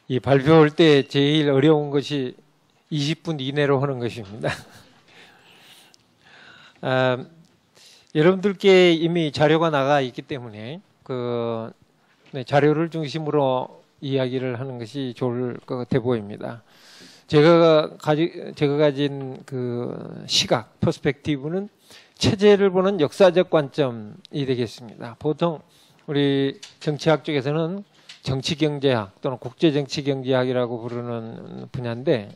이 발표할 때 제일 어려운 것이 20분 이내로 하는 것입니다. 여러분들께 이미 자료가 나가 있기 때문에 자료를 중심으로 이야기를 하는 것이 좋을 것 같아 보입니다. 제가 가진 그 시각, 퍼스펙티브는 체제를 보는 역사적 관점이 되겠습니다. 보통 우리 정치학 쪽에서는 정치경제학 또는 국제정치경제학이라고 부르는 분야인데,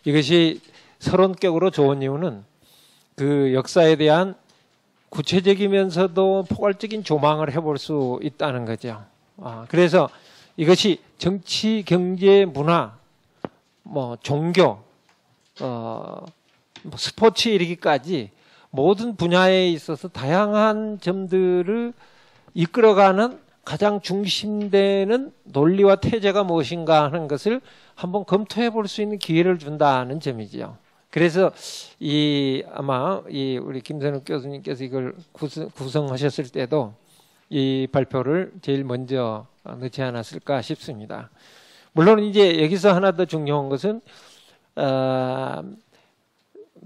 이것이 서론격으로 좋은 이유는 그 역사에 대한 구체적이면서도 포괄적인 조망을 해볼 수 있다는 거죠. 그래서 이것이 정치, 경제, 문화, 종교, 스포츠 이르기까지 모든 분야에 있어서 다양한 점들을 이끌어가는 가장 중심되는 논리와 태제가 무엇인가 하는 것을 한번 검토해 볼 수 있는 기회를 준다는 점이죠. 그래서 아마 우리 김선욱 교수님께서 이걸 구성하셨을 때도 이 발표를 제일 먼저 넣지 않았을까 싶습니다. 물론 이제 여기서 하나 더 중요한 것은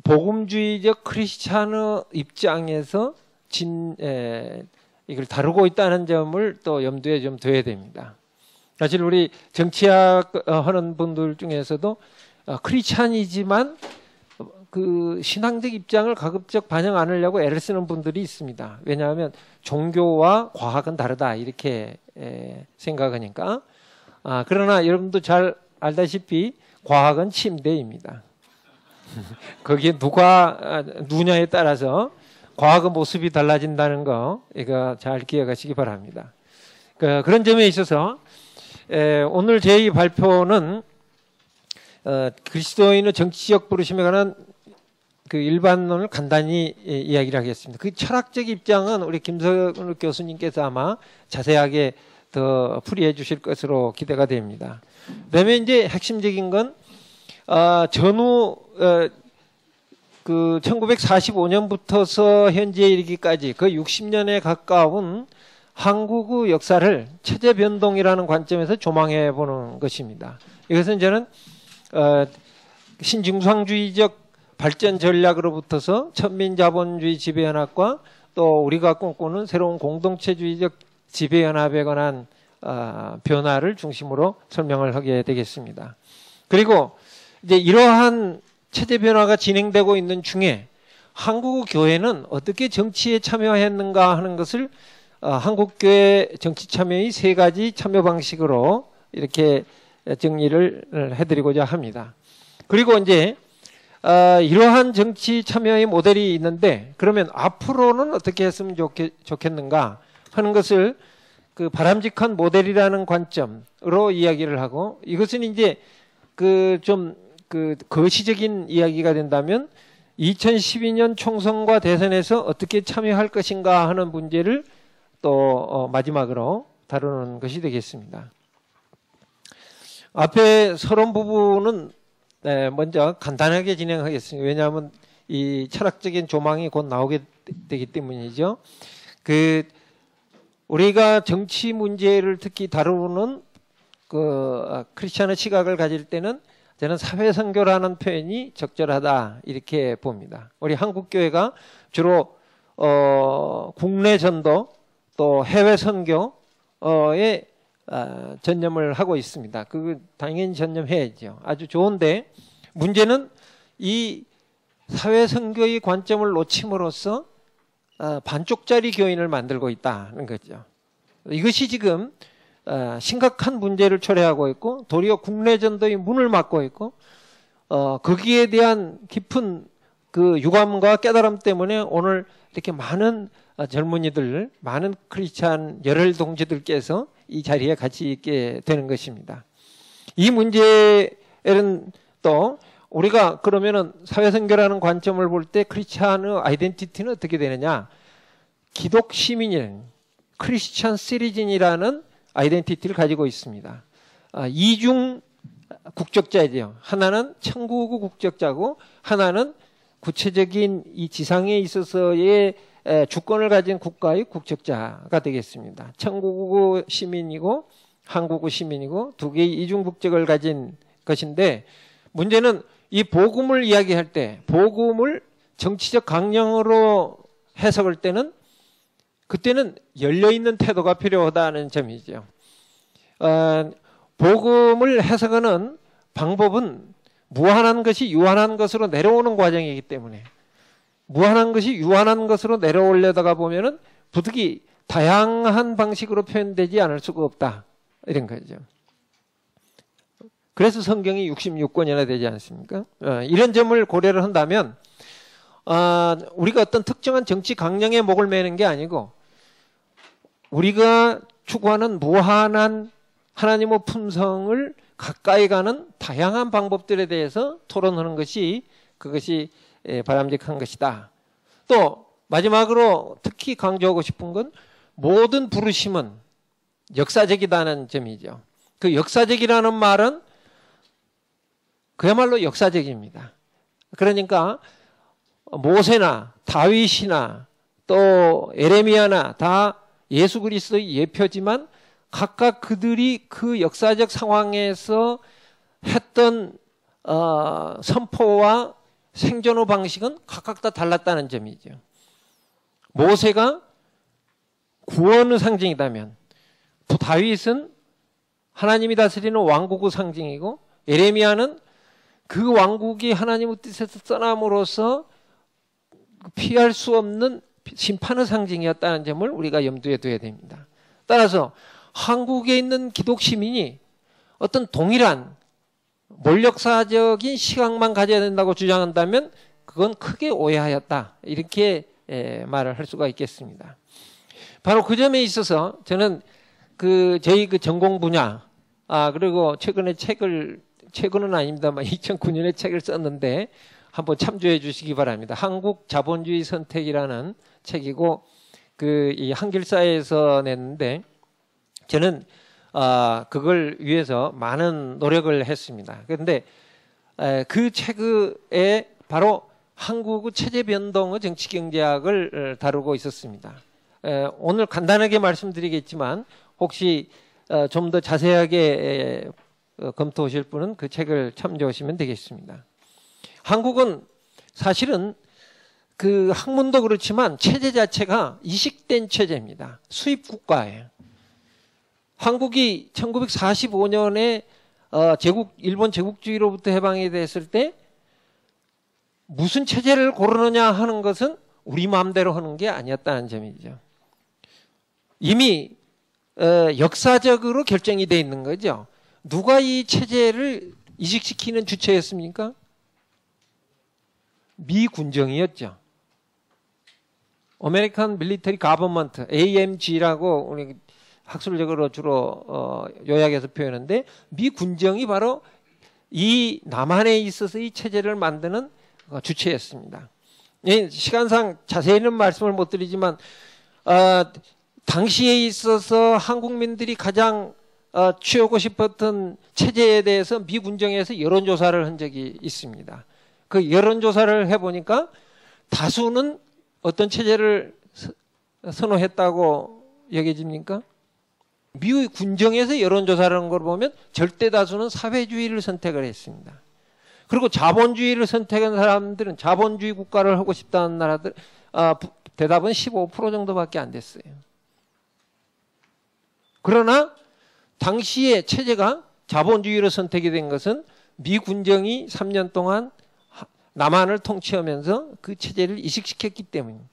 복음주의적 크리스찬의 입장에서 이걸 다루고 있다는 점을 또 염두에 좀 둬야 됩니다. 사실 우리 정치학 하는 분들 중에서도 크리스찬이지만 그 신앙적 입장을 가급적 반영 안 하려고 애를 쓰는 분들이 있습니다. 왜냐하면 종교와 과학은 다르다 이렇게 생각하니까. 그러나 여러분도 잘 알다시피 과학은 침대입니다. 거기에 누냐에 따라서 과학의 모습이 달라진다는 거, 이거 잘 기억하시기 바랍니다. 그런 점에 있어서 오늘 제 발표는 그리스도인의 정치적 부르심에 관한 그 일반론을 간단히 이야기를 하겠습니다. 그 철학적 입장은 우리 김선욱 교수님께서 아마 자세하게 더 풀이해 주실 것으로 기대가 됩니다. 그다음에 이제 핵심적인 건 전후 그 1945년부터서 현재에 이르기까지 그 60년에 가까운 한국의 역사를 체제 변동이라는 관점에서 조망해 보는 것입니다. 이것은 저는 신중상주의적 발전 전략으로부터서 천민자본주의 지배연합과 또 우리가 꿈꾸는 새로운 공동체주의적 지배연합에 관한 변화를 중심으로 설명을 하게 되겠습니다. 그리고 이제 이러한 체제 변화가 진행되고 있는 중에 한국 교회는 어떻게 정치에 참여했는가 하는 것을 한국교회 정치 참여의 3가지 참여 방식으로 이렇게 정리를 해드리고자 합니다. 그리고 이제 이러한 정치 참여의 모델이 있는데, 그러면 앞으로는 어떻게 했으면 좋겠는가 하는 것을 그 바람직한 모델이라는 관점으로 이야기를 하고, 이것은 이제 거시적인 이야기가 된다면 2012년 총선과 대선에서 어떻게 참여할 것인가 하는 문제를 또 마지막으로 다루는 것이 되겠습니다. 앞에 서론 부분은 먼저 간단하게 진행하겠습니다. 왜냐하면 이 철학적인 조망이 곧 나오게 되기 때문이죠. 우리가 정치 문제를 특히 다루는 크리스찬의 시각을 가질 때는 저는 사회선교라는 표현이 적절하다 이렇게 봅니다. 우리 한국교회가 주로 국내 전도 또 해외 선교에 전념을 하고 있습니다. 당연히 전념해야죠. 아주 좋은데 문제는 이 사회선교의 관점을 놓침으로써 반쪽짜리 교인을 만들고 있다는 거죠. 이것이 지금 심각한 문제를 초래하고 있고, 도리어 국내 전도의 문을 막고 있고, 거기에 대한 깊은 그 유감과 깨달음 때문에 오늘 이렇게 많은 젊은이들, 많은 크리스찬 열혈 동지들께서 이 자리에 같이 있게 되는 것입니다. 이 문제는 또 우리가 그러면은 사회선교라는 관점을 볼 때 크리스찬의 아이덴티티는 어떻게 되느냐? 기독 시민인 크리스찬 시리즌이라는 아이덴티티를 가지고 있습니다. 이중 국적자이죠. 하나는 천국의 국적자고 하나는 구체적인 이 지상에 있어서의 주권을 가진 국가의 국적자가 되겠습니다. 천국의 시민이고 한국의 시민이고 두 개의 이중국적을 가진 것인데 문제는 이 복음을 이야기할 때 복음을 정치적 강령으로 해석할 때는 그때는 열려있는 태도가 필요하다는 점이죠. 복음을 해석하는 방법은 무한한 것이 유한한 것으로 내려오는 과정이기 때문에 무한한 것이 유한한 것으로 내려오려다가 보면은 부득이 다양한 방식으로 표현되지 않을 수가 없다. 이런 거죠. 그래서 성경이 66권이나 되지 않습니까? 이런 점을 고려를 한다면 우리가 어떤 특정한 정치 강령에 목을 매는 게 아니고 우리가 추구하는 무한한 하나님의 품성을 가까이 가는 다양한 방법들에 대해서 토론하는 것이 그것이 바람직한 것이다. 또 마지막으로 특히 강조하고 싶은 건 모든 부르심은 역사적이다는 점이죠. 그 역사적이라는 말은 그야말로 역사적입니다. 그러니까 모세나 다윗이나 또 에레미야나 다 예수 그리스도의 예표지만 각각 그들이 그 역사적 상황에서 했던 선포와 생존의 방식은 각각 다 달랐다는 점이죠. 모세가 구원의 상징이다면 또 다윗은 하나님이 다스리는 왕국의 상징이고 에레미야는 그 왕국이 하나님의 뜻에서 떠남으로써 피할 수 없는 심판의 상징이었다는 점을 우리가 염두에 둬야 됩니다. 따라서 한국에 있는 기독 시민이 어떤 동일한 몰역사적인 시각만 가져야 된다고 주장한다면 그건 크게 오해하였다. 이렇게 말을 할 수가 있겠습니다. 바로 그 점에 있어서 저는 저희 전공 분야 그리고 최근은 아닙니다만 2009년에 책을 썼는데 한번 참조해 주시기 바랍니다. 한국 자본주의 선택이라는 책이고 이 한길사에서 냈는데 저는 그걸 위해서 많은 노력을 했습니다. 그런데 그 책에 바로 한국의 체제 변동의 정치 경제학을 다루고 있었습니다. 오늘 간단하게 말씀드리겠지만 혹시 좀 더 자세하게 검토하실 분은 그 책을 참조하시면 되겠습니다. 한국은 사실은 그 학문도 그렇지만 체제 자체가 이식된 체제입니다. 수입 국가예요. 한국이 1945년에 일본 제국주의로부터 해방이 됐을 때 무슨 체제를 고르느냐 하는 것은 우리 마음대로 하는 게 아니었다는 점이죠. 이미 역사적으로 결정이 돼 있는 거죠. 누가 이 체제를 이식시키는 주체였습니까? 미 군정이었죠. American Military Government, AMG라고 우리 학술적으로 주로 요약해서 표현하는데 미 군정이 바로 이 남한에 있어서 이 체제를 만드는 주체였습니다. 시간상 자세히는 말씀을 못 드리지만 당시에 있어서 한국민들이 가장 취하고 싶었던 체제에 대해서 미 군정에서 여론조사를 한 적이 있습니다. 그 여론조사를 해보니까 다수는 어떤 체제를 선호했다고 여겨집니까? 미 군정에서 여론조사를 한 걸 보면 절대 다수는 사회주의를 선택을 했습니다. 그리고 자본주의를 선택한 사람들은 자본주의 국가를 하고 싶다는 나라들 대답은 15% 정도밖에 안 됐어요. 그러나 당시에 체제가 자본주의로 선택이 된 것은 미 군정이 3년 동안 남한을 통치하면서 그 체제를 이식시켰기 때문입니다.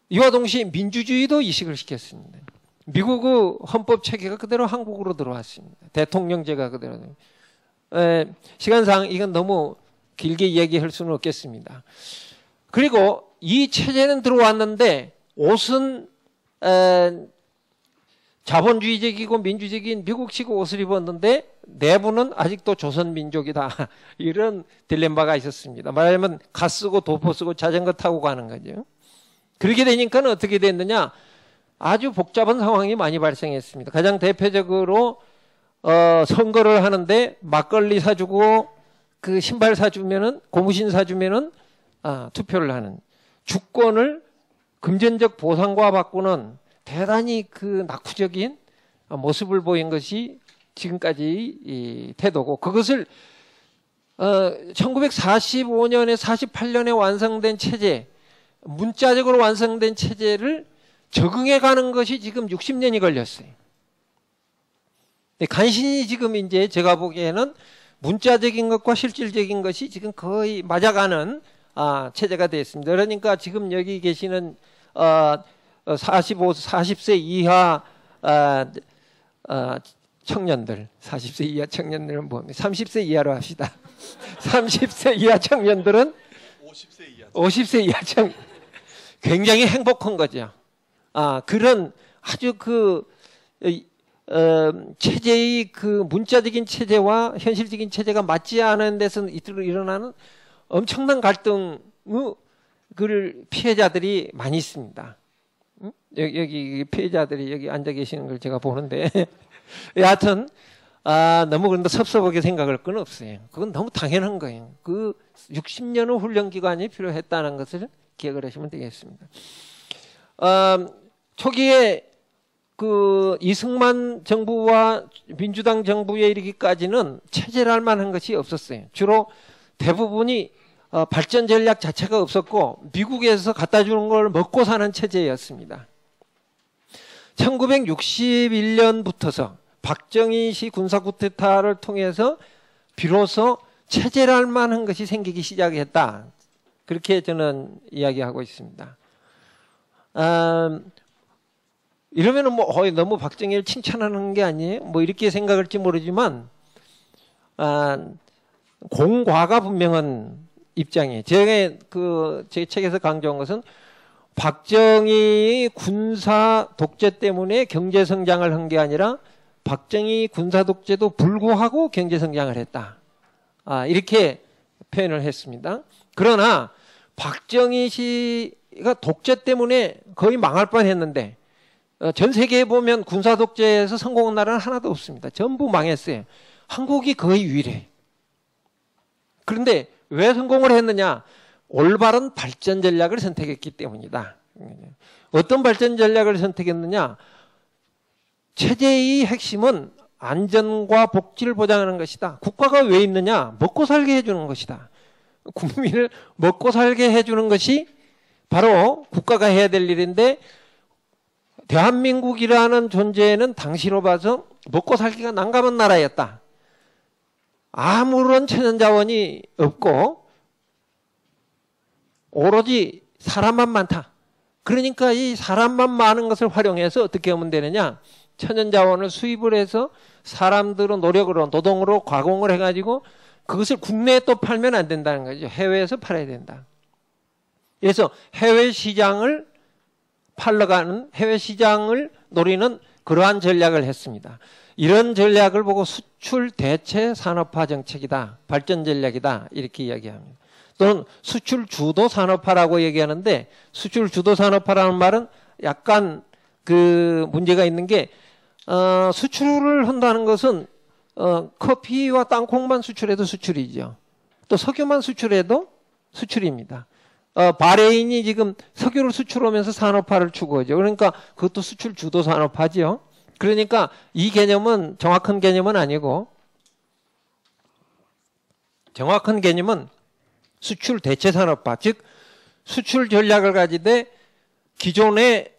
이와 동시에 민주주의도 이식을 시켰습니다. 미국의 헌법 체계가 그대로 한국으로 들어왔습니다. 대통령제가 그대로. 시간상 이건 너무 길게 이야기할 수는 없겠습니다. 그리고 이 체제는 들어왔는데 옷은 자본주의적이고 민주적인 미국식 옷을 입었는데 내부는 아직도 조선민족이다. 이런 딜레마가 있었습니다. 말하자면 가 쓰고 도포 쓰고 자전거 타고 가는 거죠. 그렇게 되니까 어떻게 됐느냐. 아주 복잡한 상황이 많이 발생했습니다. 가장 대표적으로 선거를 하는데 막걸리 사주고 그 신발 사주면은 고무신 사주면은 투표를 하는 주권을 금전적 보상과 바꾸는 대단히 그 낙후적인 모습을 보인 것이 지금까지 이 태도고, 그것을 1945년에 48년에 완성된 체제, 문자적으로 완성된 체제를 적응해 가는 것이 지금 60년이 걸렸어요. 간신히 지금 이제 제가 보기에는 문자적인 것과 실질적인 것이 지금 거의 맞아가는 체제가 되었습니다. 그러니까 지금 여기 계시는 40세 이하 청년들, 40세 이하 청년들은 뭡니까? 30세 이하로 합시다. 30세 이하 청년들은 50세 이하 청년, 굉장히 행복한 거죠. 그런 아주 체제의 그 문자적인 체제와 현실적인 체제가 맞지 않은 데서 일어나는 엄청난 갈등을 피해자들이 많이 있습니다. 여기 피해자들이 여기 앉아 계시는 걸 제가 보는데 여하튼 너무 그런데 섭섭하게 생각할 건 없어요. 그건 너무 당연한 거예요. 그 60년의 훈련 기간이 필요했다는 것을 기억을 하시면 되겠습니다. 초기에 그 이승만 정부와 민주당 정부에 이르기까지는 체제랄 만한 것이 없었어요. 주로 대부분이 발전 전략 자체가 없었고 미국에서 갖다 주는 걸 먹고 사는 체제였습니다. 1961년부터서 박정희 씨 군사 쿠데타를 통해서 비로소 체제랄 만한 것이 생기기 시작했다. 그렇게 저는 이야기하고 있습니다. 이러면은 너무 박정희를 칭찬하는 게 아니에요? 이렇게 생각할지 모르지만 공과가 분명한 입장이에요. 제 책에서 강조한 것은 박정희 군사 독재 때문에 경제 성장을 한 게 아니라 박정희 군사 독재도 불구하고 경제 성장을 했다. 이렇게 표현을 했습니다. 그러나 박정희 씨가 독재 때문에 거의 망할 뻔했는데 전 세계에 보면 군사 독재에서 성공한 나라는 하나도 없습니다. 전부 망했어요. 한국이 거의 유일해. 그런데 왜 성공을 했느냐? 올바른 발전 전략을 선택했기 때문이다. 어떤 발전 전략을 선택했느냐? 체제의 핵심은 안전과 복지를 보장하는 것이다. 국가가 왜 있느냐? 먹고 살게 해주는 것이다. 국민을 먹고 살게 해주는 것이 바로 국가가 해야 될 일인데 대한민국이라는 존재는 당시로 봐서 먹고 살기가 난감한 나라였다. 아무런 천연자원이 없고 오로지 사람만 많다. 그러니까 이 사람만 많은 것을 활용해서 어떻게 하면 되느냐? 천연자원을 수입을 해서 사람들의 노력으로 노동으로 가공을 해가지고 그것을 국내에 또 팔면 안 된다는 거죠. 해외에서 팔아야 된다. 그래서 해외 시장을 팔러가는, 해외 시장을 노리는 그러한 전략을 했습니다. 이런 전략을 보고 수출 대체 산업화 정책이다, 발전 전략이다 이렇게 이야기합니다. 또는 수출 주도 산업화라고 얘기하는데, 수출 주도 산업화라는 말은 약간 그 문제가 있는 게 수출을 한다는 것은 커피와 땅콩만 수출해도 수출이죠. 또 석유만 수출해도 수출입니다. 바레인이 지금 석유를 수출하면서 산업화를 추구하죠. 그러니까 그것도 수출 주도 산업화죠. 그러니까 이 개념은 정확한 개념은 아니고, 정확한 개념은 수출 대체 산업화, 즉 수출 전략을 가지되 기존에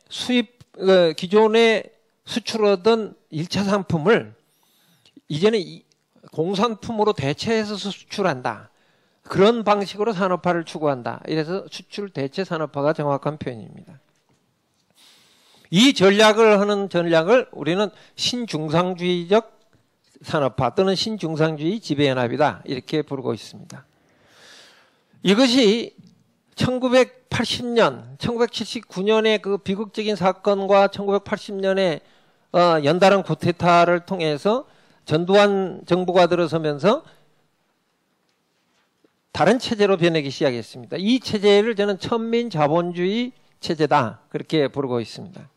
수출하던 1차 상품을 이제는 공산품으로 대체해서 수출한다. 그런 방식으로 산업화를 추구한다. 이래서 수출 대체 산업화가 정확한 표현입니다. 이 전략을 하는 전략을 우리는 신중상주의적 산업화 또는 신중상주의 지배연합이다 이렇게 부르고 있습니다. 이것이 1980년, 1979년의 그 비극적인 사건과 1980년에 연달은 쿠데타를 통해서 전두환 정부가 들어서면서 다른 체제로 변하기 시작했습니다. 이 체제를 저는 천민자본주의 체제다 그렇게 부르고 있습니다.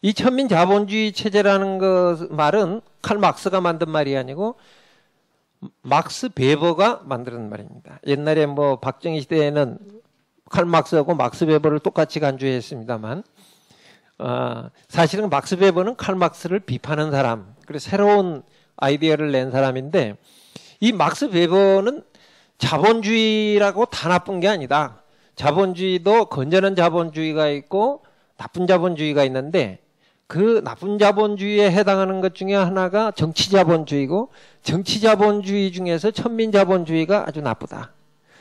이 천민자본주의 체제라는 말은 칼 막스가 만든 말이 아니고 막스 베버가 만든 말입니다. 옛날에 박정희 시대에는 칼 막스하고 막스 베버를 똑같이 간주했습니다만 사실은 막스 베버는 칼 막스를 비판한 사람, 그래서 새로운 아이디어를 낸 사람인데, 이 막스 베버는 자본주의라고 다 나쁜 게 아니다. 자본주의도 건전한 자본주의가 있고 나쁜 자본주의가 있는데, 그 나쁜 자본주의에 해당하는 것 중에 하나가 정치 자본주의고, 정치 자본주의 중에서 천민 자본주의가 아주 나쁘다.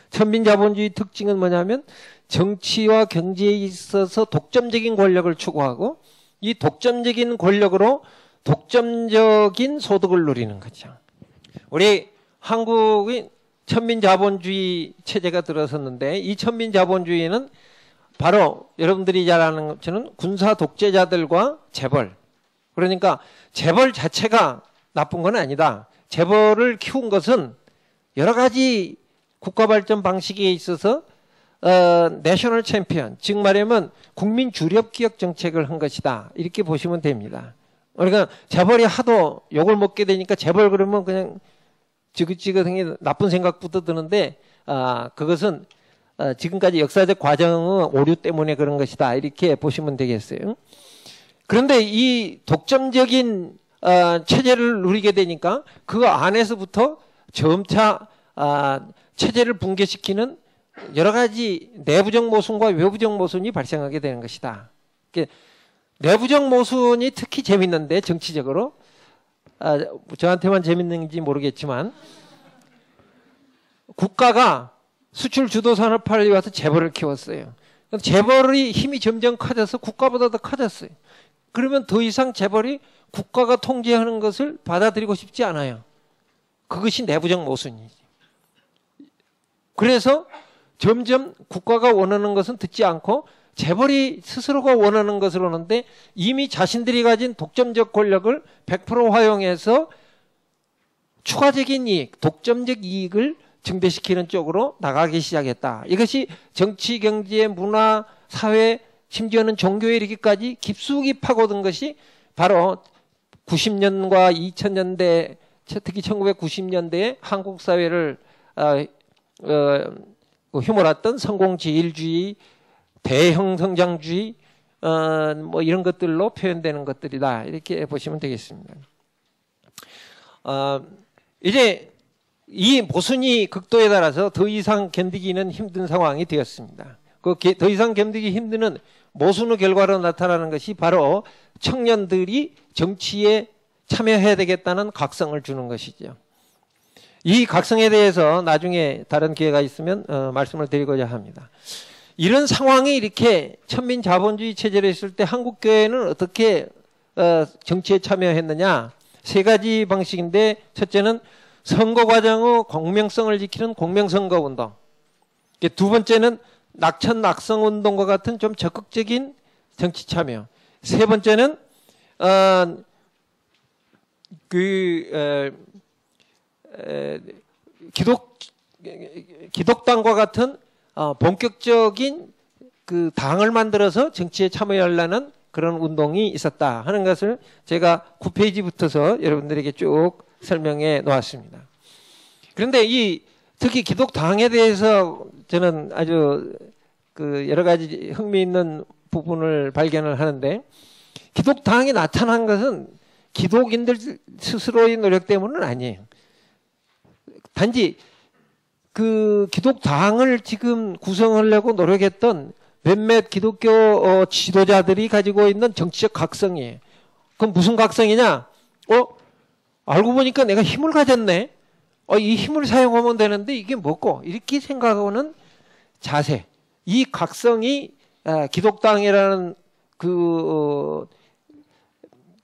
천민 자본주의 특징은 뭐냐면 정치와 경제에 있어서 독점적인 권력을 추구하고, 이 독점적인 권력으로 독점적인 소득을 누리는 거죠. 우리 한국이 천민자본주의 체제가 들어섰는데, 이 천민자본주의는 바로 여러분들이 잘 아는 것처럼 군사 독재자들과 재벌, 그러니까 재벌 자체가 나쁜 건 아니다. 재벌을 키운 것은 여러 가지 국가 발전 방식에 있어서 내셔널 챔피언, 즉 말하면 국민 주력 기업 정책을 한 것이다, 이렇게 보시면 됩니다. 그러니까 재벌이 하도 욕을 먹게 되니까 재벌 그러면 그냥 지긋지긋하게 나쁜 생각부터 드는데, 그것은 지금까지 역사적 과정의 오류 때문에 그런 것이다, 이렇게 보시면 되겠어요. 그런데 이 독점적인 체제를 누리게 되니까 그 안에서부터 점차 체제를 붕괴시키는 여러 가지 내부적 모순과 외부적 모순이 발생하게 되는 것이다. 내부적 모순이 특히 재밌는데, 정치적으로 저한테만 재밌는지 모르겠지만, 국가가 수출 주도 산업화를 위해서 재벌을 키웠어요. 재벌의 힘이 점점 커져서 국가보다 더 커졌어요. 그러면 더 이상 재벌이 국가가 통제하는 것을 받아들이고 싶지 않아요. 그것이 내부적 모순이지. 그래서 점점 국가가 원하는 것은 듣지 않고 재벌이 스스로가 원하는 것을 오는데, 이미 자신들이 가진 독점적 권력을 100% 활용해서 추가적인 이익, 독점적 이익을 증대시키는 쪽으로 나가기 시작했다. 이것이 정치, 경제, 문화, 사회, 심지어는 종교에 이르기까지 깊숙이 파고든 것이 바로 90년과 2000년대, 특히 1990년대에 한국 사회를 휘몰았던 성공지일주의, 대형 성장주의, 뭐 이런 것들로 표현되는 것들이다, 이렇게 보시면 되겠습니다. 이제 이 모순이 극도에 따라서 더 이상 견디기는 힘든 상황이 되었습니다. 더 이상 견디기 힘드는 모순의 결과로 나타나는 것이 바로 청년들이 정치에 참여해야 되겠다는 각성을 주는 것이죠. 이 각성에 대해서 나중에 다른 기회가 있으면 말씀을 드리고자 합니다. 이런 상황이 이렇게 천민 자본주의 체제로 있을 때 한국 교회는 어떻게 정치에 참여했느냐? 세 가지 방식인데, 첫째는 선거 과정의 공명성을 지키는 공명선거 운동. 두 번째는 낙천 낙성 운동과 같은 좀 적극적인 정치 참여. 세 번째는 기독당과 같은 본격적인 그 당을 만들어서 정치에 참여하려는 그런 운동이 있었다 하는 것을 제가 9페이지부터서 여러분들에게 쭉 설명해 놓았습니다. 그런데 특히 기독당에 대해서 저는 아주 여러 가지 흥미있는 부분을 발견을 하는데, 기독당이 나타난 것은 기독인들 스스로의 노력 때문은 아니에요. 단지 그 기독당을 지금 구성하려고 노력했던 몇몇 기독교 지도자들이 가지고 있는 정치적 각성이에요. 그럼 무슨 각성이냐? 알고 보니까 내가 힘을 가졌네. 이 힘을 사용하면 되는데 이게 뭐고? 이렇게 생각하는 자세. 이 각성이 기독당이라는 그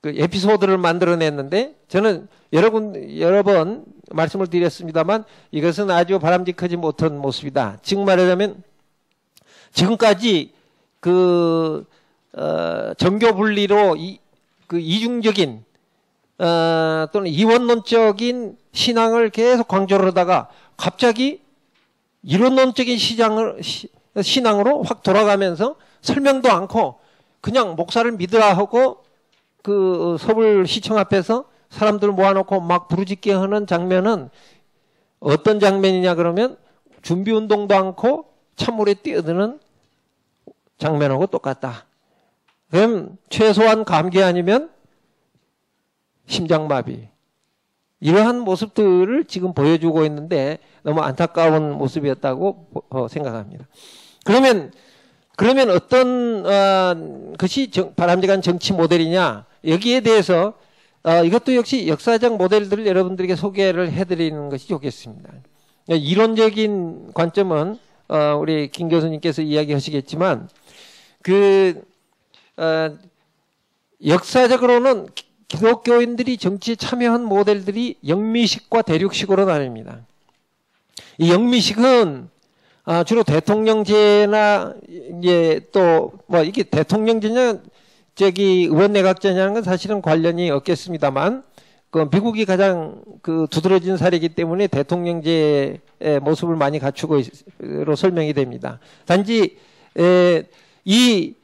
에피소드를 만들어냈는데, 저는 여러 번 말씀을 드렸습니다만 이것은 아주 바람직하지 못한 모습이다. 즉 말하자면 지금까지 정교 분리로 이중적인 또는 이원론적인 신앙을 계속 강조를 하다가 갑자기 이론론적인 신앙으로 확 돌아가면서 설명도 않고 그냥 목사를 믿으라 하고 서울시청 앞에서 사람들 모아놓고 막 부르짖게 하는 장면은 어떤 장면이냐 그러면 준비운동도 않고 찬물에 뛰어드는 장면하고 똑같다. 그럼 최소한 감기 아니면 심장마비. 이러한 모습들을 지금 보여주고 있는데 너무 안타까운 모습이었다고 생각합니다. 그러면 어떤 것이 바람직한 정치 모델이냐? 여기에 대해서 이것도 역시 역사적 모델들을 여러분들에게 소개를 해드리는 것이 좋겠습니다. 이론적인 관점은 우리 김 교수님께서 이야기하시겠지만 역사적으로는 기독교인들이 정치에 참여한 모델들이 영미식과 대륙식으로 나뉩니다. 이 영미식은 주로 대통령제나 이제 또 뭐 이게 대통령제냐 의원내각제냐는 건 사실은 관련이 없겠습니다만 그 미국이 가장 두드러진 사례이기 때문에 대통령제의 모습을 많이 갖추고로 설명이 됩니다. 단지 이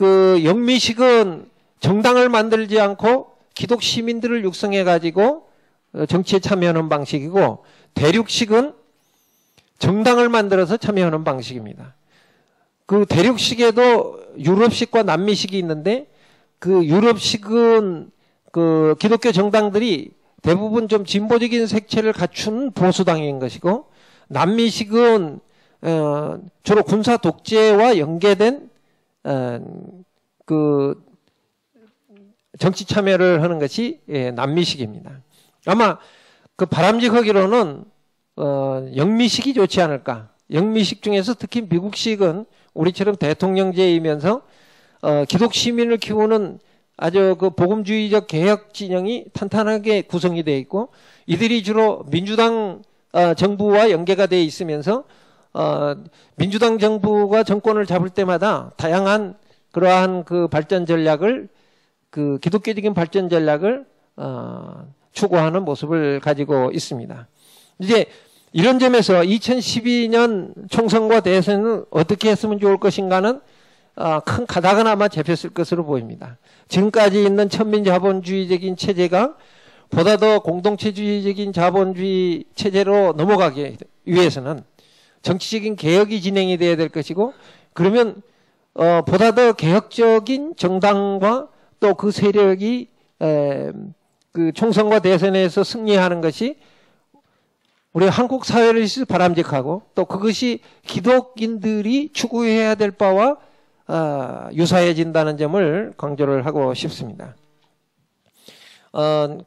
영미식은 정당을 만들지 않고 기독 시민들을 육성해 가지고 정치에 참여하는 방식이고, 대륙식은 정당을 만들어서 참여하는 방식입니다. 그 대륙식에도 유럽식과 남미식이 있는데, 그 유럽식은 그 기독교 정당들이 대부분 좀 진보적인 색채를 갖춘 보수당인 것이고, 남미식은 주로 군사 독재와 연계된 정치 참여를 하는 것이 남미식입니다. 아마 바람직하기로는 영미식이 좋지 않을까. 영미식 중에서 특히 미국식은 우리처럼 대통령제이면서 기독 시민을 키우는 아주 복음주의적 개혁 진영이 탄탄하게 구성이 되어 있고, 이들이 주로 민주당 정부와 연계가 되어 있으면서 민주당 정부가 정권을 잡을 때마다 다양한 그러한 발전 전략을 기독교적인 발전 전략을 추구하는 모습을 가지고 있습니다. 이제 이런 점에서 2012년 총선과 대선은 어떻게 했으면 좋을 것인가는 큰 가닥은 아마 잡혔을 것으로 보입니다. 지금까지 있는 천민자본주의적인 체제가 보다 더 공동체주의적인 자본주의 체제로 넘어가기 위해서는 정치적인 개혁이 진행이 돼야 될 것이고, 그러면 보다 더 개혁적인 정당과 또 그 세력이 총선과 대선에서 승리하는 것이 우리 한국 사회를 위해서 바람직하고, 또 그것이 기독인들이 추구해야 될 바와 유사해진다는 점을 강조를 하고 싶습니다.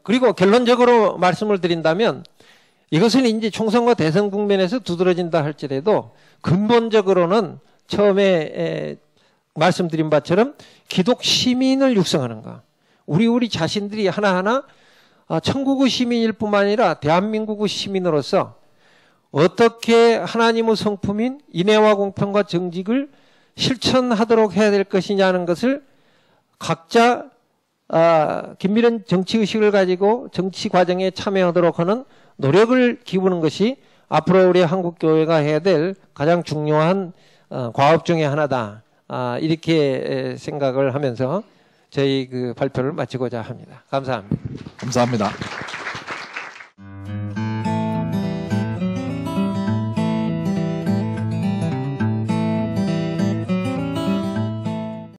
그리고 결론적으로 말씀을 드린다면, 이것은 이제 총선과 대선 국면에서 두드러진다 할지라도 근본적으로는 처음에 말씀드린 바처럼 기독 시민을 육성하는 것. 우리 자신들이 하나하나 천국의 시민일 뿐만 아니라 대한민국의 시민으로서 어떻게 하나님의 성품인 인애와 공평과 정직을 실천하도록 해야 될 것이냐는 것을 각자 긴밀한 정치의식을 가지고 정치 과정에 참여하도록 하는 노력을 기우는 것이 앞으로 우리 한국교회가 해야 될 가장 중요한 과업 중에 하나다. 이렇게 생각을 하면서 저희 발표를 마치고자 합니다. 감사합니다. 감사합니다.